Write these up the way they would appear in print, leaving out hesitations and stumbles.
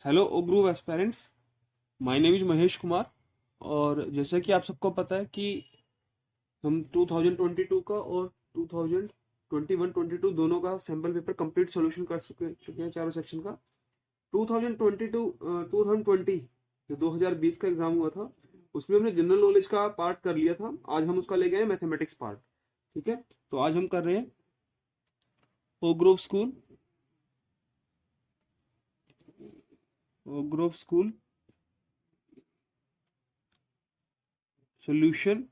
Hello O group aspirants. My name is Mahesh Kumar. और जैसा कि आप सबको पता है कि हम 2022 का और 2021-22 दोनों का सैम्पल पेपर कंप्लीट सॉल्यूशन कर चुके हैं चारों सेक्शन का। 2022 2020 जो 2020 का एग्जाम हुआ था उसमें हमने जनरल नॉलेज का पार्ट कर लिया था। आज हम उसका ले गए मैथमेटिक्स पार्ट। ठीक है, तो आज हम कर रहे हैं ओ ग्रुप स्कूल सॉल्यूशन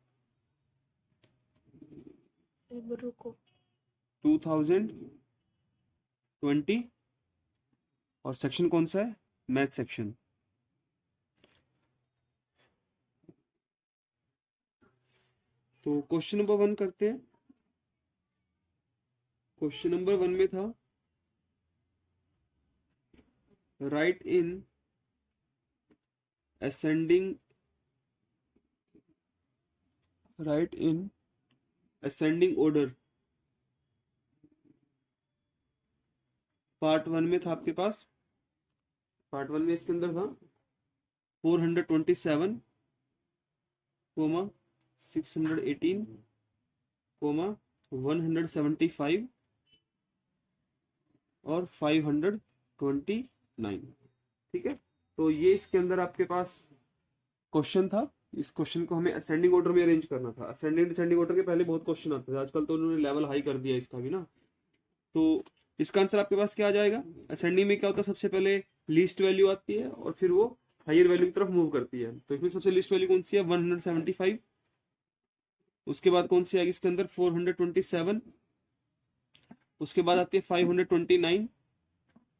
रुको 2020। और सेक्शन कौन सा है? Math section. तो क्वेश्चन नंबर 1 करते हैं। क्वेश्चन नंबर 1 में था right in ascending order. Part 1 में था आपके पास, पार्ट 1 में इसके अंदर था 427, 618, 175 और 529। ठीक है, तो ये इसके अंदर आपके पास क्वेश्चन था। इस क्वेश्चन को हमें असेंडिंग ऑर्डर में अरेंज करना था। असेंडिंग डिसेंडिंग ऑर्डर के पहले बहुत क्वेश्चन आते थे, आजकल तो उन्होंने लेवल हाई कर दिया इसका भी ना। तो इसका आंसर आपके पास क्या आ जाएगा? असेंडिंग में क्या होता है, सबसे पहले लीस्ट वैल्यू आती है और फिर वो हायर वैल्यू की तरफ मूव करती है। तो इसमें सबसे लीस्ट वैल्यू कौन सी है? 175। उसके बाद कौन सी आएगी इसके अंदर? 427। उसके बाद आती है 529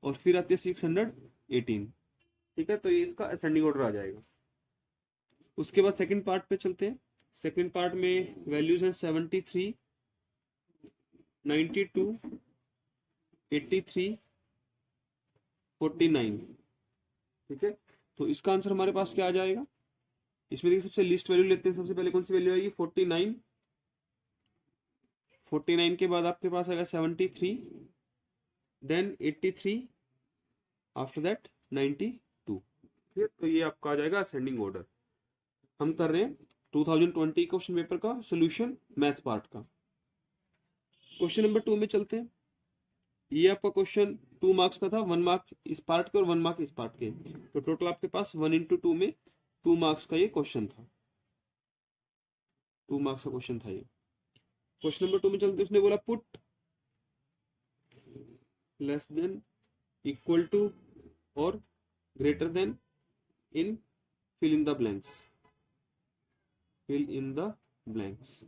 और फिर आती है 618। ठीक है, तो ये इसका असेंडिंग ऑर्डर आ जाएगा। उसके बाद सेकंड पार्ट पे चलते हैं। सेकंड पार्ट में वैल्यूज हैं 73, 92, 83, 49। ठीक है, तो इसका आंसर हमारे पास क्या आ जाएगा? इसमें देखिए सबसे लिस्ट वैल्यू लेते हैं। सबसे पहले कौन सी वैल्यू आएगी? 49। 49 के बाद आपके पास आएगा 73, देन 83, आफ्टर दैट 92। ठीक है, तो ये आपका आ जाएगा असेंडिंग ऑर्डर। हम कर रहे हैं 2020 क्वेश्चन पेपर का सोल्यूशन मैथ्स पार्ट का। क्वेश्चन नंबर 2 में चलते हैं। ये आपका क्वेश्चन 2 मार्क्स का था, 1 मार्क इस पार्ट के और 1 मार्क इस पार्ट के। तो टोटल आपके पास 1 into 2 में 2 मार्क्स का ये क्वेश्चन था। 2 मार्क्स का क्वेश्चन था ये। क्वेश्चन नंबर 2 में चलते, उसने बोला put less than equal to और greater than in fill in the blanks. Fill in the blanks.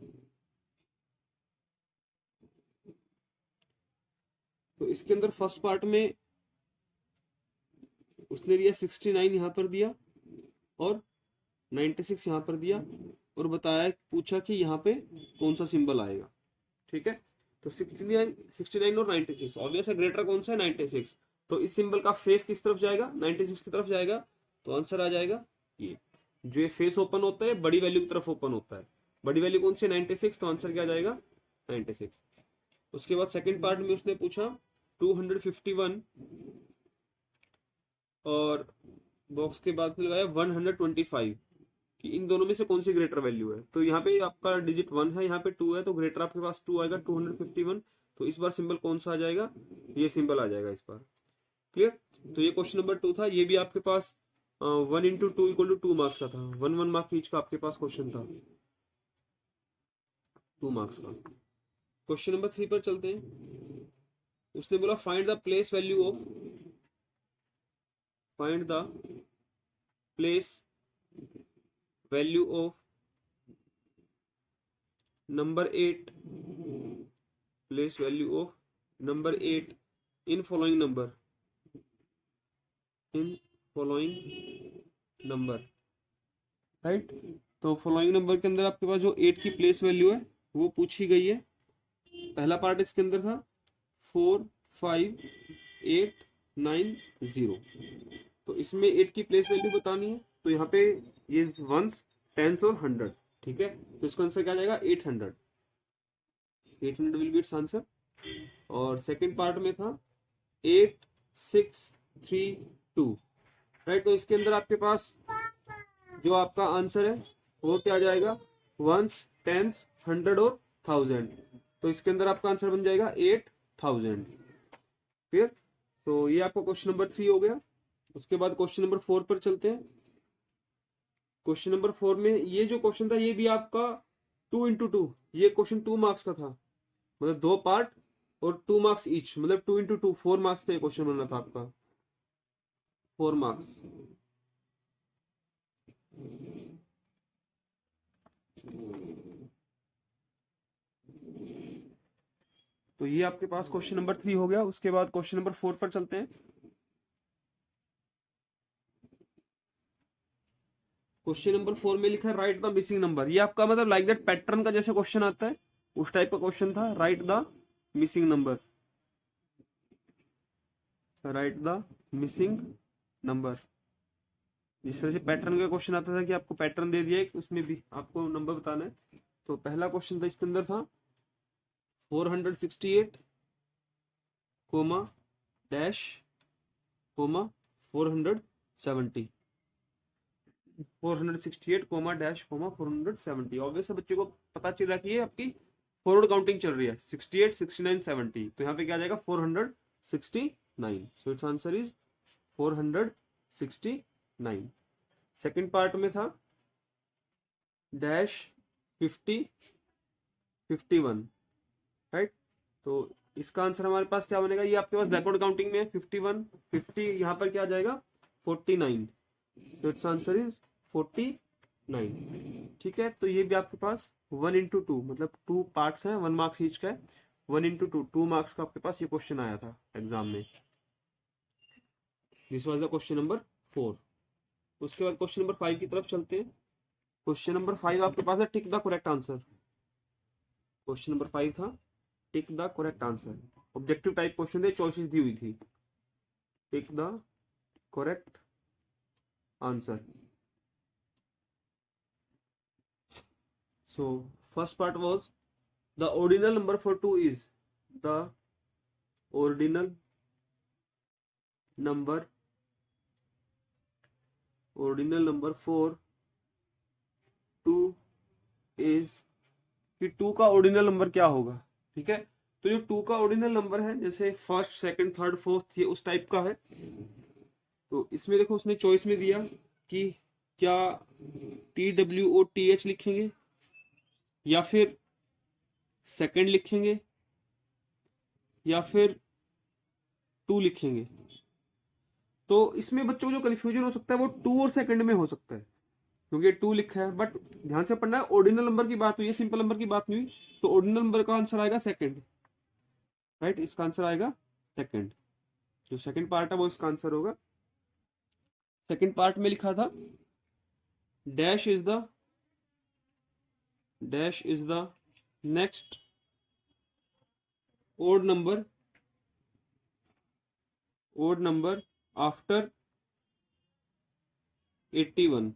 तो इसके अंदर फर्स्ट पार्ट में उसने दिया 69 यहां पर दिया और 96 यहां पर दिया और बताया, पूछा कि यहाँ पे कौन सा सिंबल आएगा। ठीक है, तो 69 और 96, ऑब्वियस है ग्रेटर कौन सा है? 96। तो इस सिंबल का फेस किस तरफ जाएगा? 96 की तरफ जाएगा। तो आंसर आ जाएगा ये। जो ये फेस ओपन होता है बड़ी वैल्यू की तरफ ओपन होता है। बड़ी वैल्यू कौन सी है? 96। तो आंसर क्या आ जाएगा? 96। उसके बाद सेकंड पार्ट में उसने पूछा 251 और बॉक्स के बाद में लगाया 125 कि इन दोनों में से कौन सी ग्रेटर वैल्यू है। तो यहाँ पे आपका डिजिट 1 है, यहाँ पे 2 है, तो ग्रेटर आपके पास 2 आएगा, 251। तो इस बार सिंबल कौन सा आ जाएगा? ये सिंबल आ जाएगा इस बार। क्लियर? तो ये क्वेश्चन नंबर 2 था। ये भी आपके पास 1 into 2 = 2 मार्क्स का था। 1 मार्क ईच का आपके पास क्वेश्चन था, 2 मार्क्स का। क्वेश्चन नंबर 3 पर चलते हैं। उसने बोला find the place value of number 8 place value of number 8 in following number. Right, तो फॉलोइंग नंबर के अंदर आपके पास जो 8 की प्लेस वैल्यू है वो पूछी गई है। पहला पार्ट इसके अंदर था 4, 5, 8, 9, 0। तो इसमें 8 की प्लेस वैल्यू बतानी है। तो यहाँ पे ये वंस, टेंस और 100। ठीक है, तो इसका आंसर क्या जाएगा? 800। 800 विल बी इट्स आंसर। और सेकंड पार्ट में था 8, 6, 3, 2। राइट। तो इसके अंदर आपके पास जो आपका आंसर है वो क्या आ जाएगा, वंस, टेंस, 100 और 1000। तो इसके अंदर आपका आंसर बन जाएगा 8000। क्लियर। तो ये आपका क्वेश्चन नंबर 3 हो गया। उसके बाद क्वेश्चन नंबर 4 पर चलते हैं। क्वेश्चन नंबर 4 में ये जो क्वेश्चन था ये भी आपका 2 इंटू 2, ये क्वेश्चन 2 मार्क्स का था, मतलब 2 पार्ट और 2 मार्क्स ईच, मतलब 2 इंटू 2 4 मार्क्स का ये क्वेश्चन बनना था आपका, 4 मार्क्स। तो ये आपके पास क्वेश्चन नंबर 3 हो गया। उसके बाद क्वेश्चन नंबर 4 पर चलते हैं। क्वेश्चन नंबर 4 में लिखा है राइट द मिसिंग नंबर। ये आपका मतलब लाइक दैट पैटर्न का जैसे क्वेश्चन आता है उस टाइप का क्वेश्चन था, right the missing number, right the missing number. जिस तरह से पैटर्न का क्वेश्चन आता था कि आपको पैटर्न दे दिया है, उसमें भी आपको नंबर बताना है। तो पहला क्वेश्चन था इसके अंदर था 468 comma dash comma 470, 468 comma dash comma 470। Obvious है बच्चे को पता चल रहा है कि ये आपकी फॉरवर्ड काउंटिंग चल रही है, 68, 69, 70। तो यहाँ पे क्या आ जाएगा 469। So it's answer is 469। Second part में था डैश 50, 51, राइट। तो इसका आंसर हमारे पास क्या बनेगा, ये आपके पास बैकवर्ड काउंटिंग में है, 51, 50, यहाँ पर क्या आ जाएगा 49। तो इट्स आंसर इज 49। ठीक है। तो ये भी आपके पास 1 इंटू 2, मतलब 2 पार्ट्स हैं, 1 मार्क्स ईच का है, 1 इंटू 2, 2 मार्क्स का आपके पास ये क्वेश्चन आया था एग्जाम में। This was the question number 4। उसके बाद क्वेश्चन नंबर 5 की तरफ चलते हैं। क्वेश्चन नंबर 5 आपके पास है tick the correct answer. Question number 5 था tick the correct answer. Objective type question थे, चॉइसेस दी हुई थी। Tick the correct answer. So first part was the ordinal number for 2 is the ordinal number for 2 is कि 2 का ordinal number क्या होगा। ठीक है। तो जो 2 का ऑर्डिनल नंबर है जैसे फर्स्ट, सेकंड, थर्ड, फोर्थ, ये उस टाइप का है। तो इसमें देखो उसने चॉइस में दिया कि क्या TWOTH लिखेंगे या फिर सेकंड लिखेंगे या फिर 2 लिखेंगे। तो इसमें बच्चों को जो कंफ्यूजन हो सकता है वो 2 और सेकंड में हो सकता है, क्योंकि 2 लिखा है। बट ध्यान से पढ़ना है, ऑर्डिनल नंबर की बात हुई है, सिंपल नंबर की बात नहीं हुई। तो ऑर्डिनल नंबर का आंसर आएगा सेकंड, राइट। इसका आंसर आएगा सेकंड। जो सेकंड पार्ट है वो इसका आंसर होगा। सेकंड पार्ट में लिखा था dash is the next odd number after 81,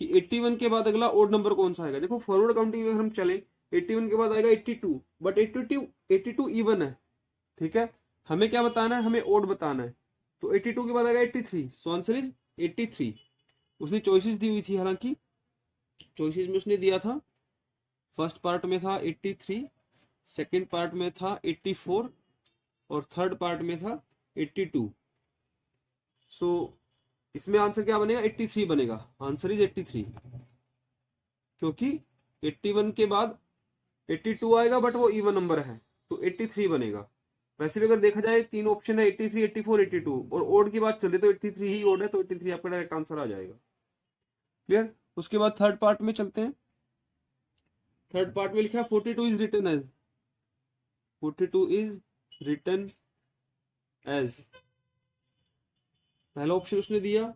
कि 81 के बाद अगला odd नंबर कौन सा आएगा। देखो फॉरवर्ड काउंटिंग में हम चलें 81 के बाद आएगा 82, बट 82 इवन है। ठीक है। हमें क्या बताना है, हमें odd बताना है। तो 82 के बाद आएगा 83, सो आंसर इज 83। उसने चॉइसेस दी हुई थी, हालांकि चॉइसेस में उसने दिया था फर्स्ट पार्ट में था 83, सेकंड पार्ट में था 84 और थर्ड पार्ट में था 82। सो इसमें आंसर क्या बनेगा, 83 बनेगा। आंसर इज 83, क्योंकि 81 के बाद 82 आएगा बट वो इवन नंबर है, तो 83 बनेगा। वैसे भी अगर देखा जाए 3 ऑप्शन है 83, 84, 82 और ओड की बात चले तो 83 ही ओड है, तो 83 आपका डायरेक्ट आंसर आ जाएगा। क्लियर। उसके बाद थर्ड पार्ट में चलते हैं। थर्ड पार्ट में लिखा है 42 is written as, 42 is written as. पहला ऑप्शन उसने दिया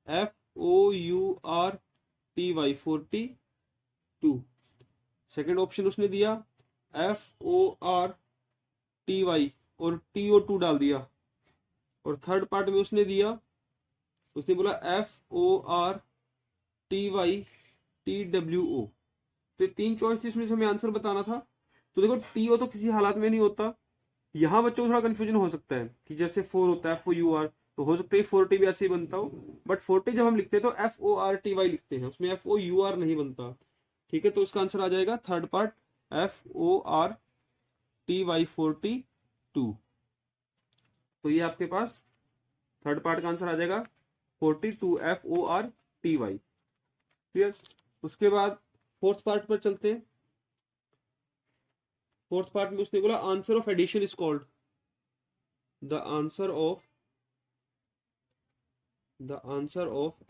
FOURTY 42, सेकेंड ऑप्शन उसने दिया FORTY और TO2 डाल दिया, और थर्ड पार्ट में उसने दिया, उसने बोला FORTY TWO। तो 3 चॉइस थी, इसमें से हमें आंसर बताना था। तो देखो TO तो किसी हालात में नहीं होता। यहाँ बच्चों को थोड़ा कंफ्यूजन हो सकता है कि जैसे 4 होता है FOUR, तो हो सकता है 40 भी ऐसे ही बनता हो, बट 40 जब हम लिखते हैं तो FORTY लिखते हैं, उसमें FOUR नहीं बनता। ठीक है, तो इसका आंसर आ जाएगा थर्ड पार्ट FORTY 42। तो ये आपके पास थर्ड पार्ट का आंसर आ जाएगा 42 FORTY। क्लियर। उसके बाद फोर्थ पार्ट पर चलते हैं। फोर्थ पार्ट में उसने बोला answer of addition is called, the answer of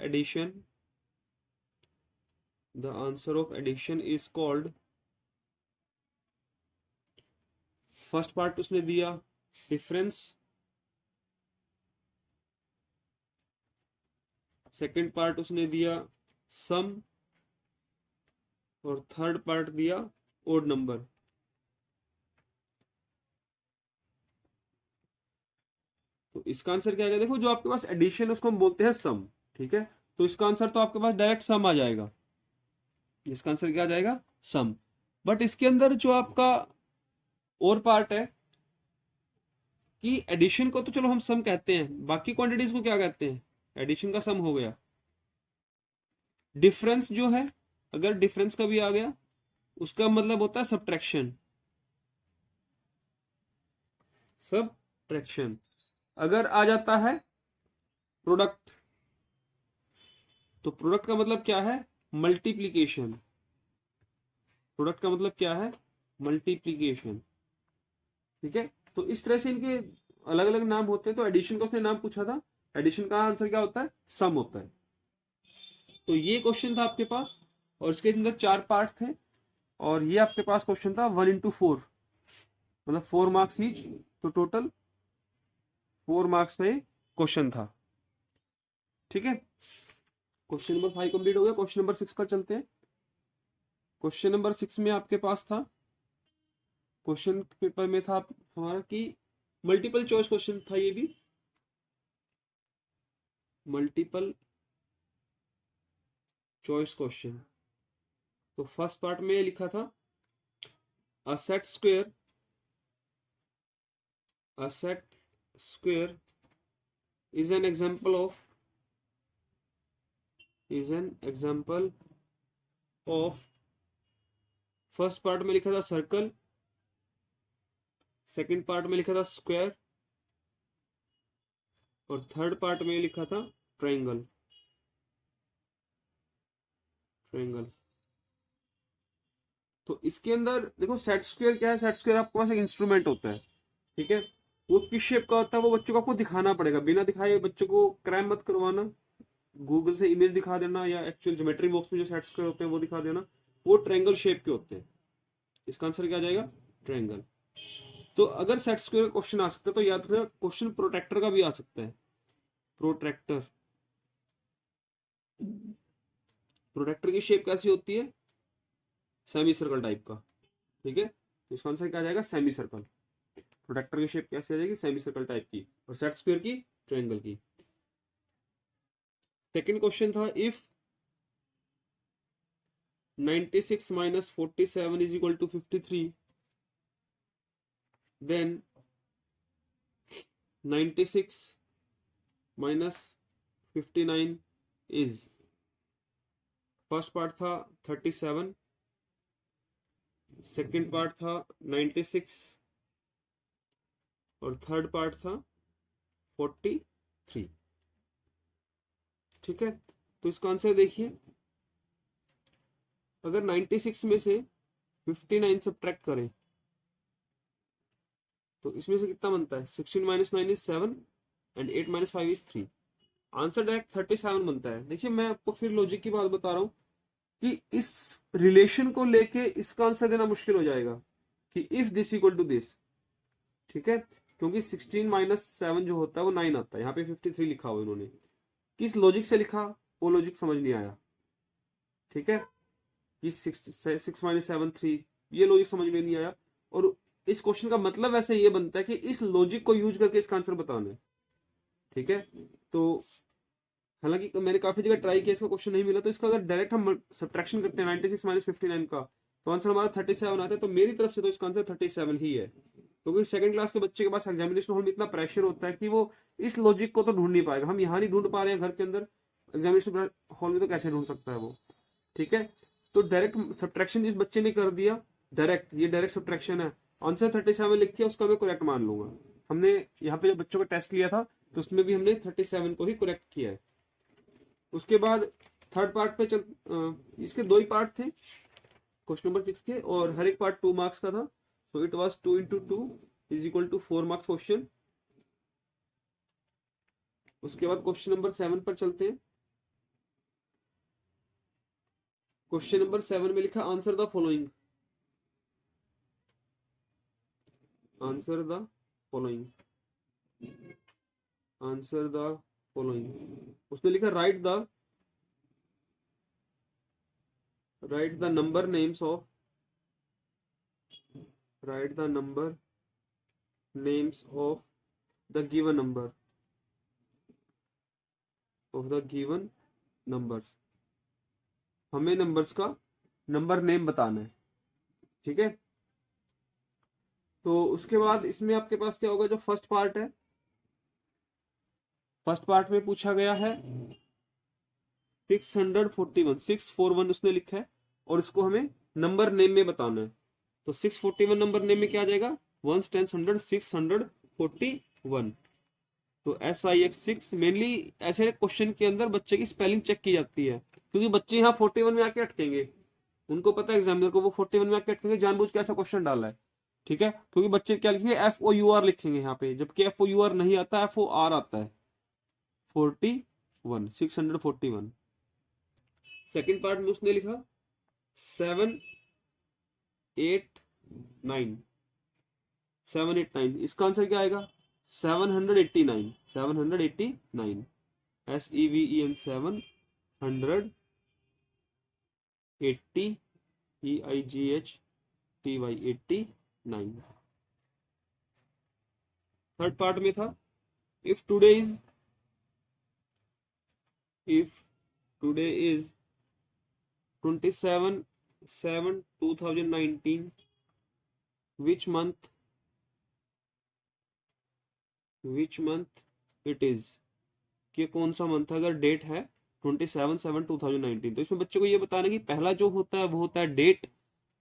addition, the answer of addition is called. First part उसने दिया डिफरेंस, सेकंड पार्ट उसने दिया सम, और थर्ड पार्ट दिया ओड नंबर। तो इसका आंसर क्या आएगा, देखो जो आपके पास एडिशन है उसको हम बोलते हैं सम। ठीक है, तो इसका आंसर तो आपके पास डायरेक्ट सम आ जाएगा, इसका आंसर क्या आ जाएगा, सम। बट इसके अंदर जो आपका और पार्ट है कि एडिशन को तो चलो हम सम कहते हैं, बाकी क्वांटिटीज को क्या कहते हैं, एडिशन का सम हो गया। डिफरेंस जो है, अगर डिफरेंस का भी आ गया उसका मतलब होता है सब्ट्रैक्शन, सब्ट्रैक्शन। अगर आ जाता है प्रोडक्ट, तो प्रोडक्ट का मतलब क्या है, मल्टीप्लीकेशन। प्रोडक्ट का मतलब क्या है, मल्टीप्लीकेशन। ठीक है, तो इस तरह से इनके अलग अलग नाम होते हैं। तो एडिशन का उसने नाम पूछा था, एडिशन का आंसर क्या होता है, सम होता है। तो ये क्वेश्चन था आपके पास, और इसके अंदर 4 पार्ट थे, और ये आपके पास क्वेश्चन था 1 into 4, मतलब 4 मार्क्स ईच, तो टोटल 4 मार्क्स पे क्वेश्चन था। ठीक है, क्वेश्चन नंबर 5 कंप्लीट हो गया। क्वेश्चन नंबर 6 पर चलते हैं। क्वेश्चन नंबर 6 में आपके पास था, क्वेश्चन पेपर में था हमारा कि मल्टीपल चॉइस क्वेश्चन था, ये भी मल्टीपल चॉइस क्वेश्चन। तो फर्स्ट पार्ट में लिखा था a set square is an example of first part में लिखा था सर्कल, सेकंड पार्ट में लिखा था स्क्वायर, और थर्ड पार्ट में लिखा था ट्रायंगल। तो इसके अंदर देखो सेट स्क्वायर क्या है, सेट स्क्वायर आपके पास एक इंस्ट्रूमेंट होता है। ठीक है, वो किस शेप का होता है वो बच्चों को आपको दिखाना पड़ेगा, बिना दिखाए बच्चों को क्रैम मत करवाना, गूगल से इमेज दिखा देना या एक्चुअल ज्योमेट्री बॉक्स में जो सेट स्क्वायर होते हैं वो दिखा देना, वो ट्रायंगल शेप के होते हैं। इसका आंसर क्या आ जाएगा, ट्रायंगल। तो अगर सेट स्क्वायर का क्वेश्चन आ सकता है तो याद रखना क्वेश्चन प्रोट्रैक्टर का भी आ सकता है। प्रोट्रैक्टर की शेप कैसी होती है, सेमी सर्कल टाइप का। ठीक है, तो इसका आंसर क्या आ जाएगा, सेमी सर्कल। प्रोट्रैक्टर की शेप कैसे आ जाएगी, सेमी सर्कल टाइप की, और सेट स्क्वायर की ट्रायंगल की। सेकंड क्वेश्चन था if 96 minus 47 is equal to 53, then 96 minus 59 is, first part था 37, सेकंड पार्ट था 96, और थर्ड पार्ट था 43। ठीक है, तो इसका आंसर देखिए, अगर 96 में से 59 सब्ट्रैक्ट करें तो इसमें से कितना बनता है, 16 minus 9 is 7 and 8 minus 5 is 3। Answer direct 37 बनता है। देखिए मैं आपको फिर लॉजिक की बात बता रहा हूं कि इस रिलेशन को लेके इसका आंसर देना मुश्किल हो जाएगा कि if this equal to this. ठीक है, क्योंकि 16 minus 7 जो होता है वो 9 आता है, यहाँ पे 53 लिखा हुआ इन्होंने, किस लॉजिक से लिखा वो लॉजिक समझ नहीं आया। ठीक है, कि 6 minus 7 3, ये लॉजिक समझ में नहीं आया, और इस क्वेश्चन का मतलब वैसे ये बनता है कि इस लॉजिक को यूज करके इसका आंसर बताना है। ठीक है, तो हालांकि मैंने काफी जगह ट्राई किया, इसका क्वेश्चन नहीं मिला, तो इसका अगर डायरेक्ट हम सब्ट्रैक्शन करते हैं 96 minus 59 का, तो आंसर हमारा 37 आता है। तो मेरी तरफ से तो इसका आंसर 37 ही है। क्योंकि सेकंड क्लास के बच्चे के पास एग्जामिनेशन हॉल में इतना प्रेशर होता है कि वो इस लॉजिक को तो ढूंढ नहीं पाएगा। हम यहाँ नहीं ढूंढ पा रहे हैं घर के अंदर, एग्जामिनेशन हॉल में तो कैसे ढूंढ सकता है वो। ठीक है, तो डायरेक्ट सब्ट्रैक्शन इस बच्चे ने कर दिया, डायरेक्ट, ये डायरेक्ट सब्ट्रैक्शन है। आंसर 37 लिख दिया, उसका मैं करेक्ट मान लूंगा। हमने यहाँ पे जब बच्चों का टेस्ट लिया था तो उसमें भी हमने 37 को ही करेक्ट किया है। उसके बाद थर्ड पार्ट पे इसके 2 ही पार्ट थे क्वेश्चन नंबर 6 के, और हर एक पार्ट 2 मार्क्स का था। So it was 2 into 2 is equal to 4 marks question. उसके बाद क्वेश्चन नंबर 7 पर चलते हैं। क्वेश्चन नंबर 7 में लिखा answer the following, answer the following, answer the following. उसने लिखा right the number names of, write the number names of the given number of the given numbers। हमें नंबर्स का number name बताना है। ठीक है, तो उसके बाद इसमें आपके पास क्या होगा, जो फर्स्ट पार्ट है, फर्स्ट पार्ट में पूछा गया है 641 उसने लिखा है, और इसको हमें नंबर नेम में बताना है। तो 641 नंबर नेम में क्या आ जाएगा, 1 10 100 641। तो SIX6 मेनली ऐसे क्वेश्चन के अंदर बच्चे की स्पेलिंग चेक की जाती है, क्योंकि बच्चे यहाँ 41 में आके अटकेंगे। उनको पता है एग्जामिनर को वो 41 में आके अटकेंगे, जानबूझ के ऐसा क्वेश्चन डाला है। ठीक है, क्योंकि बच्चे क्या लिखेंगे, FOUR लिखेंगे यहाँ पे, जबकि FOUR नहीं आता, FOR आता है। 41 641। सेकेंड पार्ट में उसने लिखा 789, 789। इसका आंसर क्या आएगा, 789, 789, SEVEN 780 EIGHTY 89। थर्ड पार्ट में था if today is 27/7/2019 which month it is, कि कौन सा मंथ है। अगर डेट है 27/7/2019, तो इसमें बच्चे को ये बताना कि पहला जो होता है वो होता है डेट,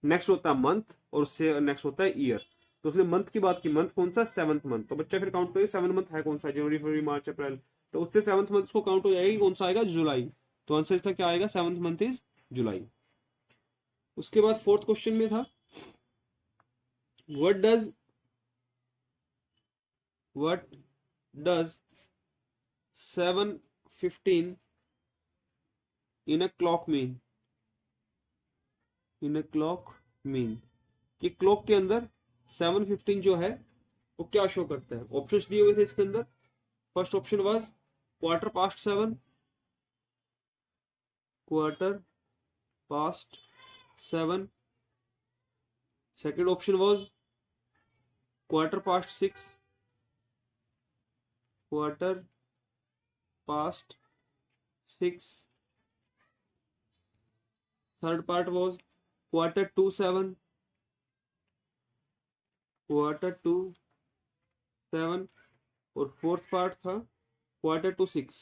नेक्स्ट होता है मंथ, और उससे नेक्स्ट होता है ईयर। तो उसने मंथ की बात की, मंथ कौन सा, 7th मंथ। तो बच्चा फिर काउंट करे 7 मंथ है कौन सा, जनवरी फरवरी मार्च अप्रैल, तो उससे 7th मंथ को काउंट हो जाएगा, कौन सा आएगा, जुलाई। तो आंसर इसका क्या आएगा, 7th मंथ इज जुलाई। उसके बाद फोर्थ क्वेश्चन में था what does 7:15 in a clock mean, कि क्लॉक के अंदर 7:15 जो है वो क्या शो करता है। ऑप्शंस दिए हुए थे इसके अंदर। First option was 7:15, 7:15। Second option was 6:15, 6:15। Third part was 7:15, 7:15। और फोर्थ पार्ट था 6:15,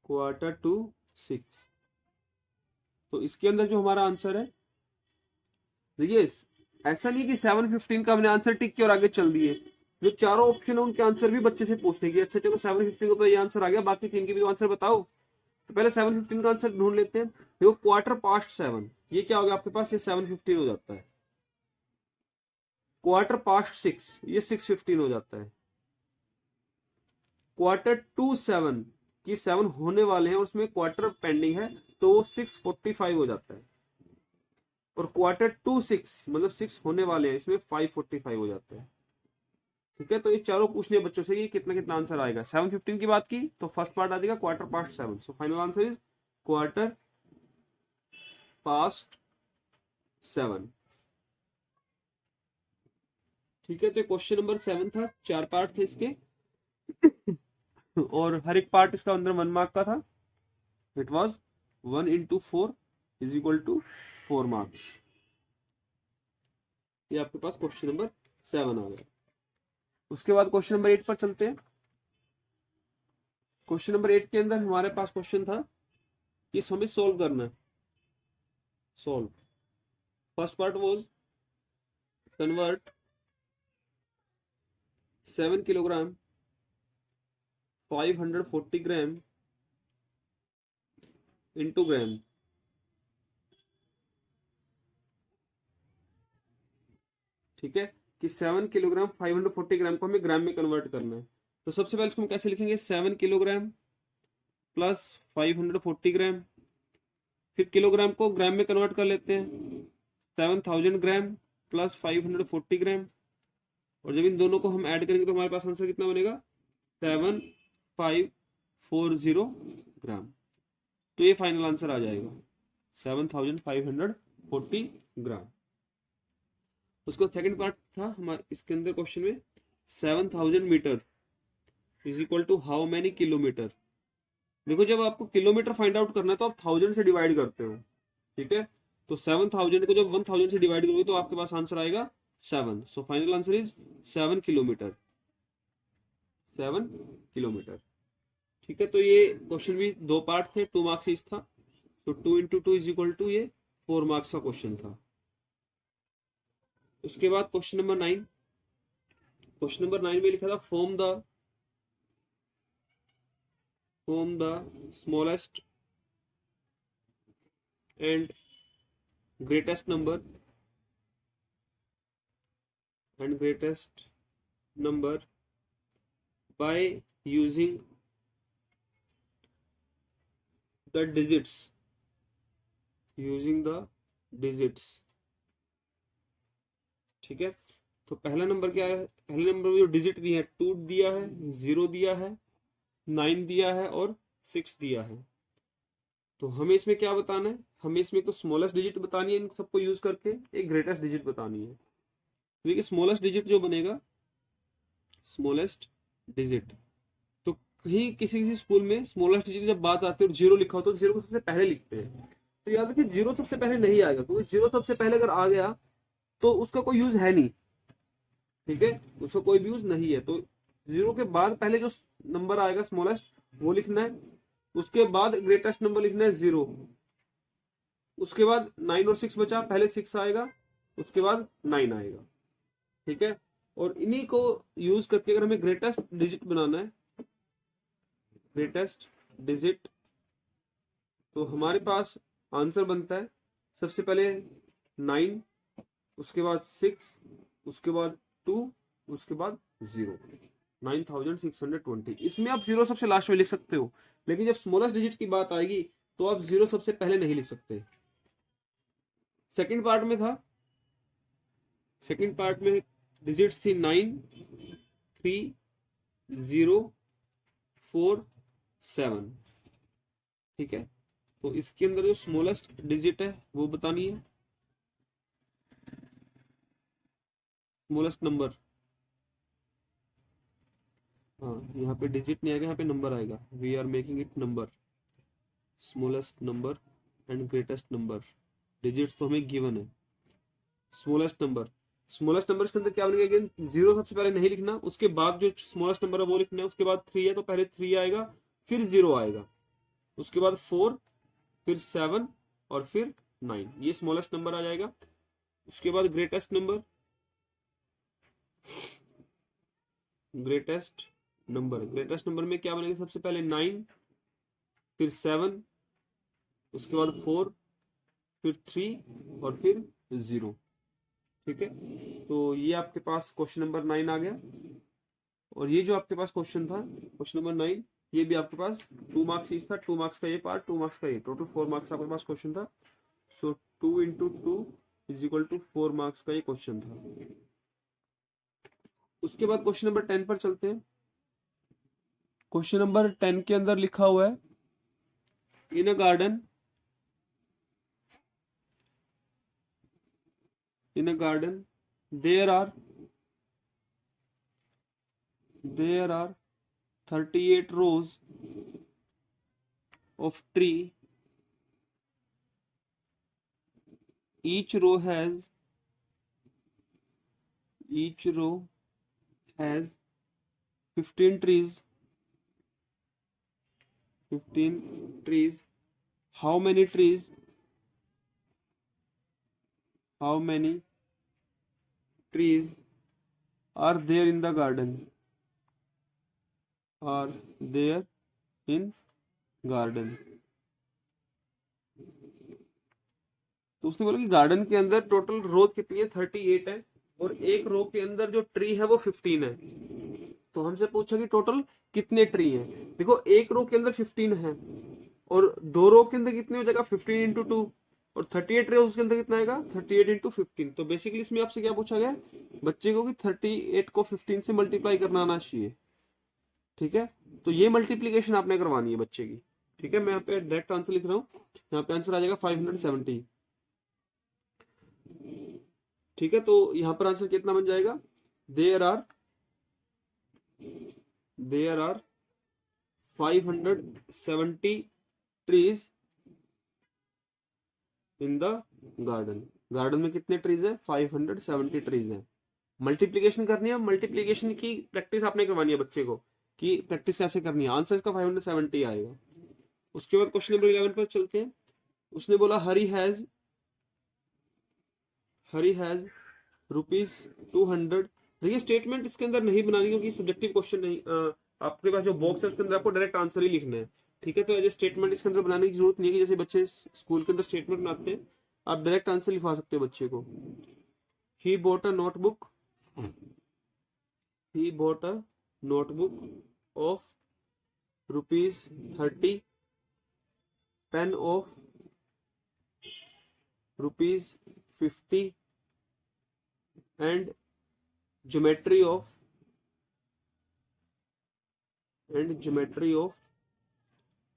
6:15। तो इसके अंदर जो हमारा आंसर है, देखिए ऐसा नहीं कि 7:15 का हमने आंसर टिक किया और आगे चल दिए। जो चारों ऑप्शन है उनके आंसर भी बच्चे से पूछने की, अच्छा चलो 7:15 को तो ये आंसर आ गया, बाकी 3 के भी आंसर बताओ। तो पहले 7:15 का आंसर ढूंढ लेते हैं। देखो 7:15, ये क्या होगा आपके पास, ये 7:15 हो जाता है। 6:15, ये 6:15 हो जाता है। 7:15 की 7 होने वाले हैं और उसमें क्वार्टर पेंडिंग है, तो वो 6:45 हो जाता है। और 7:26 मतलब 6 होने वाले हैं, इसमें 5:45 हो जाता है। ठीक है, तो ये चारों पूछने बच्चों से कि कितना कितना आंसर आएगा। 7:15 की बात की तो फर्स्ट पार्ट आ जाएगा 7:15। So final answer is 7:15। ठीक है, तो क्वेश्चन नंबर 7 था, 4 पार्ट थे इसके और हर एक पार्ट इसका अंदर 1 मार्क का था। It was 1 into 4 is equal to 4 marks. ये आपके पास क्वेश्चन नंबर 7 आ गया। उसके बाद क्वेश्चन नंबर 8 पर चलते हैं। क्वेश्चन नंबर 8 के अंदर हमारे पास क्वेश्चन था कि हमें सोल्व करना है। Solve first part was convert 7 kilogram 540 gram into gram. ठीक है, कि 7 किलोग्राम 540 ग्राम को हमें ग्राम में कन्वर्ट करना है। तो सबसे पहले इसको हम कैसे लिखेंगे, 7 किलोग्राम प्लस 540 ग्राम, फिर किलोग्राम को ग्राम में कन्वर्ट कर लेते हैं, 7000 ग्राम प्लस 540 ग्राम, और जब इन दोनों को हम ऐड करेंगे तो हमारे पास आंसर कितना बनेगा, 7540 ग्राम। तो ये फाइनल आंसर आ जाएगा 7540 ग्राम। उसको सेकंड पार्ट था हमारे इसके अंदर क्वेश्चन में, 7000 metre is equal to how many kilometre. देखो जब आपको किलोमीटर फाइंड आउट करना है तो आप 1000 से डिवाइड करते हो। ठीक है, तो 7000 को जब 1000 से डिवाइड करोगे तो आपके पास आंसर आएगा 7। So final answer is 7 kilometre. 7 kilometre. ठीक है, तो ये क्वेश्चन भी 2 पार्ट थे, 2 मार्क्स ईच था। तो 2 इंटू 2 इज इक्वल टू ये 4 मार्क्स का क्वेश्चन था। उसके बाद क्वेश्चन नंबर 9। क्वेश्चन नंबर 9 में लिखा था form the smallest and greatest number by using the digits, ठीक है, तो पहला नंबर क्या है, पहले नंबर में जो डिजिट दिए हैं 2 दिया है, 0 दिया है, 9 दिया है और 6 दिया है। तो हमें इसमें क्या बताना है, हमें इसमें तो स्मॉलेस्ट डिजिट बतानी है इन सबको यूज करके, एक ग्रेटेस्ट डिजिट बतानी है। देखिए स्मॉलेस्ट डिजिट जो बनेगा, स्मॉलेस्ट डिजिट, तो कहीं किसी किसी स्कूल में स्मॉलेस्ट डिजिट जब बात आती है और 0 लिखा होता है तो 0 को सबसे पहले लिखते हैं। तो याद रखिए 0 सबसे पहले नहीं आएगा, क्योंकि 0 सबसे पहले अगर आ गया तो उसका कोई यूज है नहीं। ठीक है, उसका कोई भी यूज नहीं है। तो 0 के बाद पहले जो नंबर आएगा स्मॉलेस्ट वो लिखना है, उसके बाद ग्रेटेस्ट नंबर लिखना है 0, उसके बाद 9 और 6 बचा, पहले 6 आएगा उसके बाद 9 आएगा। ठीक है, और इन्हीं को यूज करके अगर हमें ग्रेटेस्ट डिजिट बनाना है, ग्रेटेस्ट डिजिट, तो हमारे पास आंसर बनता है सबसे पहले 9, उसके बाद 6, उसके बाद 2, उसके बाद 0, 9620। इसमें आप 0 सबसे लास्ट में लिख सकते हो, लेकिन जब स्मॉलेस्ट डिजिट की बात आएगी तो आप 0 सबसे पहले नहीं लिख सकते। सेकंड पार्ट में था, सेकंड पार्ट में डिजिट्स थी 9, 3, 0, 4, 7। ठीक है, तो इसके अंदर जो स्मॉलेस्ट डिजिट है वो बतानी है, स्मॉलेस्ट नंबर। हाँ, यहाँ पे डिजिट नहीं आएगा, यहाँ पे नंबर आएगा। We are making it number, smallest number and greatest number. Digits तो हमें गिवन है। स्मॉलेस्ट नंबर, स्मॉलेस्ट नंबर के अंदर क्या बनेगा, अगेन 0 सबसे पहले नहीं लिखना, उसके बाद जो स्मॉलेस्ट नंबर है वो लिखना है। उसके बाद 3 है तो पहले 3 आएगा, फिर 0 आएगा, उसके बाद 4, फिर 7 और फिर 9, ये स्मॉलेस्ट नंबर आ जाएगा। उसके बाद ग्रेटेस्ट नंबर, ग्रेटेस्ट नंबर में क्या बनेगा, सबसे पहले 9, फिर 7, उसके बाद 4, फिर 3 और फिर 0। ठीक है, तो ये आपके पास क्वेश्चन नंबर 9 आ गया। और ये जो आपके पास क्वेश्चन था, क्वेश्चन नंबर 9, ये भी आपके पास 2 मार्क्स ईच था। 2 मार्क्स का ये पार्ट, 2 मार्क्स का ये, टोटल 4 मार्क्स आपके पास क्वेश्चन था। So 2 into 2 is equal to 4 marks का ये क्वेश्चन था। उसके बाद क्वेश्चन नंबर 10 पर चलते हैं। क्वेश्चन नंबर 10 के अंदर लिखा हुआ है, इन अ garden, there are 38 rows of tree. Each row has each row has 15 trees. 15 trees. How many trees? How many trees are there in the garden? Are there in garden? तो उसने बोला कि garden के अंदर टोटल रोज कितनी है, 38 है, और एक रो के अंदर जो ट्री है वो 15 है। तो हमसे पूछा कि टोटल कितने ट्री हैं। देखो एक रो के अंदर 15 है और दो रो के अंदर कितने हो जाएगा, 15 इंटू 2, और 38 रो उसके अंदर कितना आएगा, 38 इंटू 15। तो बेसिकली इसमें आपसे क्या पूछा गया बच्चे को कि 38 को 15 से मल्टीप्लाई करना आना चाहिए। ठीक है, तो ये मल्टीप्लीकेशन आपने करवानी है बच्चे की। ठीक है, मैं यहाँ पे डायरेक्ट आंसर लिख रहा हूँ, यहाँ पे आंसर आ जाएगा 570। ठीक है, तो यहाँ पर आंसर कितना बन जाएगा, there are 570 trees in the garden. Garden में कितने ट्रीज है, 570 ट्रीज है। मल्टीप्लीकेशन करनी है, मल्टीप्लीकेशन की प्रैक्टिस आपने करवानी है बच्चे को कि प्रैक्टिस कैसे करनी है। आंसर इसका 570 आएगा। उसके बाद क्वेश्चन नंबर 11 पर चलते हैं। उसने बोला हरी हैज ₹200। देखिए स्टेटमेंट इसके अंदर नहीं बनानी क्योंकि सब्जेक्टिव क्वेश्चन नहीं, आपके पास जो बॉक्स है उसके अंदर आपको डायरेक्ट आंसर ही लिखना है। ठीक है, तो एज ए स्टेटमेंट इसके अंदर बनाने की जरूरत नहीं है कि जैसे बच्चे स्कूल के अंदर स्टेटमेंट बनाते हैं, आप डायरेक्ट आंसर लिखवा सकते हो बच्चे को। He bought a notebook of ₹30, pain of ₹50, and geometry of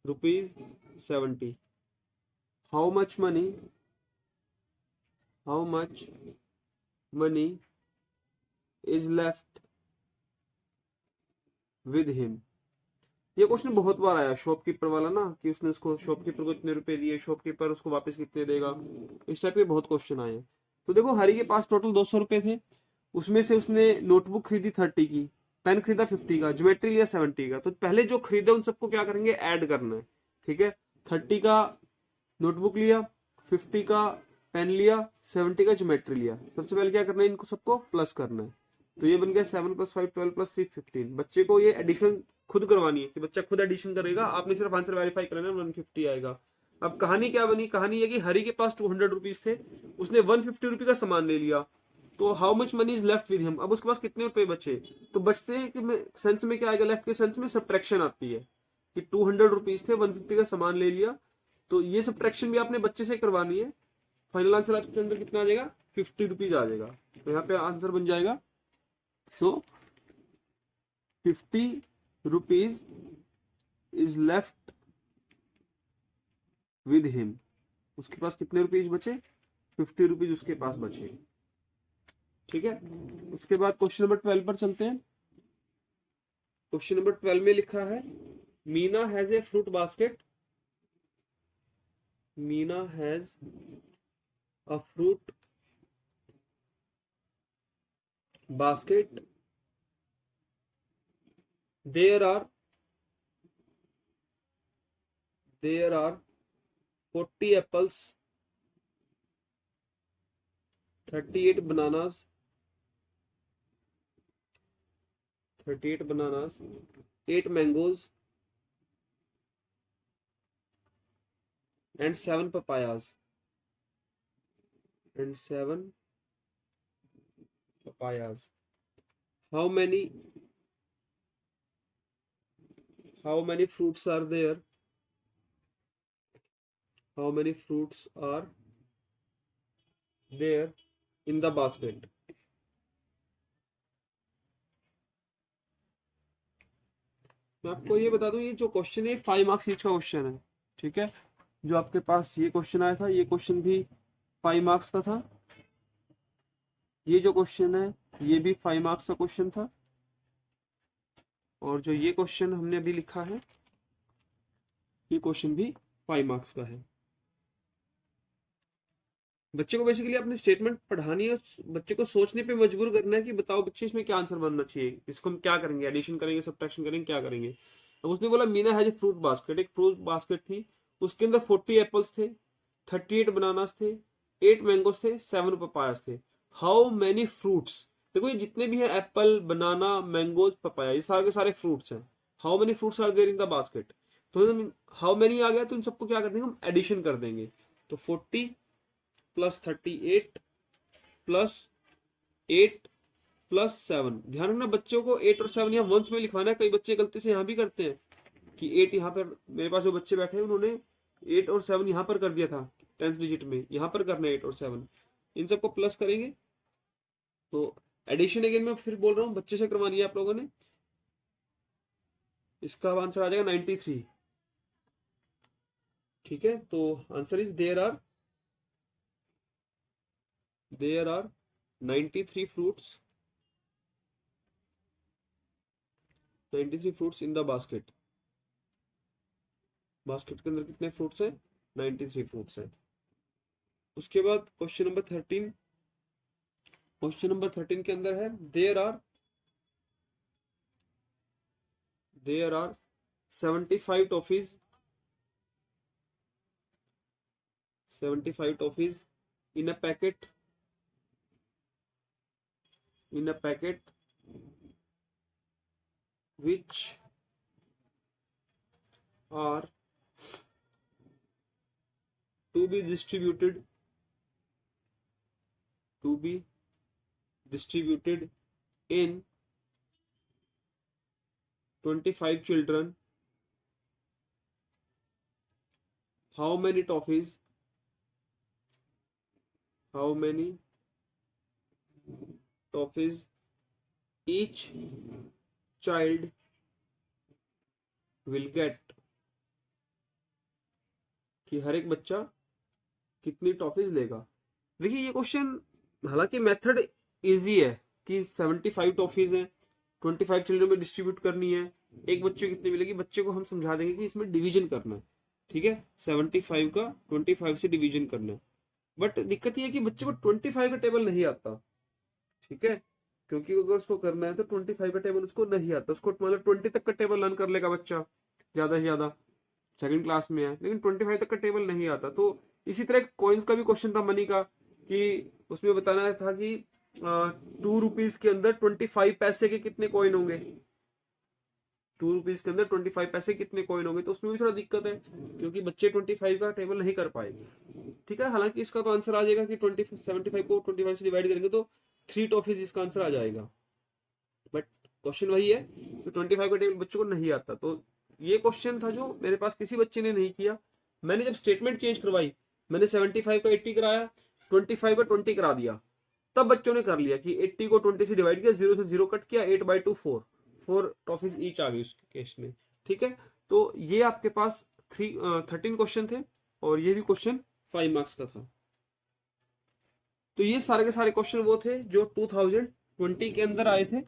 ₹70. How much money is left with him? ये क्वेश्चन बहुत बार आया शॉपकीपर वाला ना, कि उसने उसको शॉपकीपर को इतने रुपए दिए, शॉपकीपर उसको वापस कितने देगा। इस टाइप के बहुत क्वेश्चन आए हैं। तो देखो हरी के पास टोटल 200 रुपए थे, उसमें से उसने नोटबुक खरीदी 30 की, पेन खरीदा 50 का, ज्योमेट्री लिया 70 का। तो पहले जो खरीदे उन सबको क्या करेंगे, ऐड करना है। ठीक है, 30 का नोटबुक लिया, 50 का पेन लिया, 70 का ज्योमेट्री लिया। सबसे पहले क्या करना है, इनको सबको प्लस करना है। तो ये बन गया 7 + 5 12 + 3 15। बच्चे को ये एडिशन खुद करवानी है कि बच्चा खुद एडिशन करेगा, आपने सिर्फ आंसर वेरीफाई करना है, 150 आएगा। अब कहानी क्या बनी, कहानी है कि हरी के पास 200 रुपीज थे, उसने 150 रुपए का सामान ले लिया। तो how much money is left with him, अब उसके पास कितने रुपए बचे। तो बचते के सेंस में क्या आएगा, लेफ्ट के सेंस में सब्ट्रैक्शन आती है कि 200 रुपीज थे, 150 का सामान ले लिया। तो ये सब्ट्रैक्शन भी आपने बच्चे से करवानी है। फाइनल आंसर आपके अंदर कितना आ जाएगा, 50 रुपीज आ जाएगा। तो यहाँ पे आंसर बन जाएगा, सो 50 rupees is left with him. उसके पास कितने रुपीज बचे, 50 रुपीज उसके पास बचे। ठीक है, उसके बाद क्वेश्चन नंबर 12 पर चलते हैं। क्वेश्चन नंबर 12 में लिखा है Meena has a fruit basket. Meena has a fruit basket. There are 40 apples, 38 bananas, 8 mangoes, and 7 papayas. How many fruits are there? How many fruits are there in the basket? मैं आपको ये बता दूं, ये जो क्वेश्चन है 5 मार्क्स ईच का question है। ठीक है, जो आपके पास ये क्वेश्चन आया था, ये क्वेश्चन भी 5 मार्क्स का था। ये जो क्वेश्चन है ये भी 5 मार्क्स का क्वेश्चन था, और जो ये क्वेश्चन हमने अभी लिखा है ये क्वेश्चन भी 5 मार्क्स का है। बच्चे को बेसिकली अपनी स्टेटमेंट पढ़ानी है, बच्चे को सोचने पे मजबूर करना है कि बताओ बच्चे इसमें क्या आंसर बनना चाहिए, इसको हम क्या करेंगे, एडिशन करेंगे, सब्ट्रैक्शन करेंगे, क्या करेंगे। अब उसने बोला Meena has a fruit basket, एक फ्रूट बास्केट थी, उसके अंदर 40 एप्पल्स थे, 38 बनानास थे, 8 मैंगोस थे, 7 पपायास थे। हाउ मेनी फ्रूट्स, देखो ये जितने भी हैं एप्पल, बनाना, मैंगोज, पपाया, ये सारे के सारे फ्रूट्स हैं। How many fruits are there in the basket, तो हाउ मेनी आ गया तो इन सबको क्या कर देंगे हम, एडिशन कर देंगे। तो 40 प्लस 38 प्लस 8 प्लस 7। ध्यान रखना बच्चों को 8 और 7 यहाँ वंस में लिखवाना है। कई बच्चे गलती से यहाँ भी करते हैं कि 8 यहाँ पर, मेरे पास जो बच्चे बैठे हैं उन्होंने 8 और 7 यहाँ पर कर दिया था 10th डिजिट में, यहाँ पर करना है 8 और 7, इन सबको प्लस करेंगे। तो एडिशन अगेन मैं फिर बोल रहा हूँ, बच्चे से करवानी है आप लोगों ने। इसका आंसर आ जाएगा 93। ठीक है, तो answer is there are 93 fruits, 93 fruits in the basket. Basket के अंदर कितने फ्रूट्स हैं, 93 फ्रूट्स हैं। उसके बाद क्वेश्चन नंबर 13, क्वेश्चन नंबर 13 के अंदर है there are 75 toffees, 75 toffees in a packet, which are to be distributed in 25 children. How many toffees each child will get, कि हर एक बच्चा कितनी टॉफीज लेगा। देखिए ये क्वेश्चन हालांकि मेथड इजी है कि 75 टॉफीज हैं, 25 चिल्ड्रन में डिस्ट्रीब्यूट करनी है, एक बच्चे को कितनी मिलेगी, बच्चे को हम समझा देंगे कि इसमें डिवीजन करना है। ठीक है, 75 का 25 से डिवीजन करना है। बट दिक्कत ये है कि बच्चे को 25 का टेबल नहीं आता। ठीक है, क्योंकि अगर उसको करना है तो 25 का टेबल उसको नहीं आता, उसको मतलब 20 तक का टेबल लर्न कर लेगा बच्चा ज्यादा से ज्यादा, सेकंड क्लास में है, लेकिन 25 तक का टेबल नहीं आता। तो इसी तरह कॉइन्स का भी क्वेश्चन था मनी का, कि उसमें बताना था कि 2 रुपीज के अंदर 25 पैसे के कितने कॉइन होंगे, 2 रुपीज के अंदर 25 पैसे कितने कॉइन होंगे। तो उसमें भी थोड़ा दिक्कत है क्योंकि बच्चे 25 का टेबल नहीं कर पाएंगे। ठीक है, हालांकि इसका तो आंसर आ जाएगा कि 75 को 25 से डिवाइड करेंगे तो 3 टॉफीज इसका आंसर आ जाएगा। बट क्वेश्चन वही है कि 25 का टेबल बच्चों को नहीं आता। तो ये क्वेश्चन था जो मेरे पास किसी बच्चे ने नहीं किया। मैंने जब स्टेटमेंट चेंज करवाई, मैंने 75 का 80 कराया, 25 का 20 करा दिया, तब बच्चों ने कर लिया कि 80 को 20 से डिवाइड किया, 0 से 0 कट किया, 8/2 4 टॉफीज ईच आ गई उस केस में। ठीक है, तो ये आपके पास 13 क्वेश्चन थे और ये भी क्वेश्चन 5 मार्क्स का था। तो ये सारे के सारे क्वेश्चन वो थे जो 2020 के अंदर आए थे।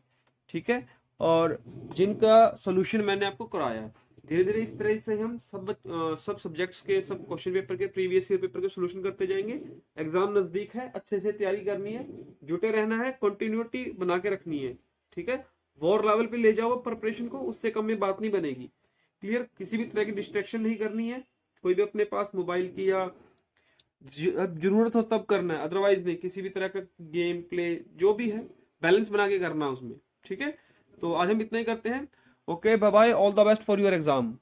ठीक है, और जिनका सोल्यूशन मैंने आपको कराया। धीरे धीरे इस तरह से हम सब सब्जेक्ट्स के, सब क्वेश्चन पेपर के, प्रीवियस ईयर पेपर के सोल्यूशन करते जाएंगे। एग्जाम नजदीक है, अच्छे से तैयारी करनी है, जुटे रहना है, कंटिन्यूटी बना के रखनी है। ठीक है, वॉर लेवल पे ले जाओ प्रिपरेशन को, उससे कम में बात नहीं बनेगी। क्लियर, किसी भी तरह की डिस्ट्रैक्शन नहीं करनी है, कोई भी अपने पास मोबाइल की या जरूरत हो तब करना है, अदरवाइज नहीं। किसी भी तरह का गेम प्ले जो भी है बैलेंस बना के करना है उसमें। ठीक है, तो आज हम इतना ही करते हैं। Okay, bye bye, all the best for your exam.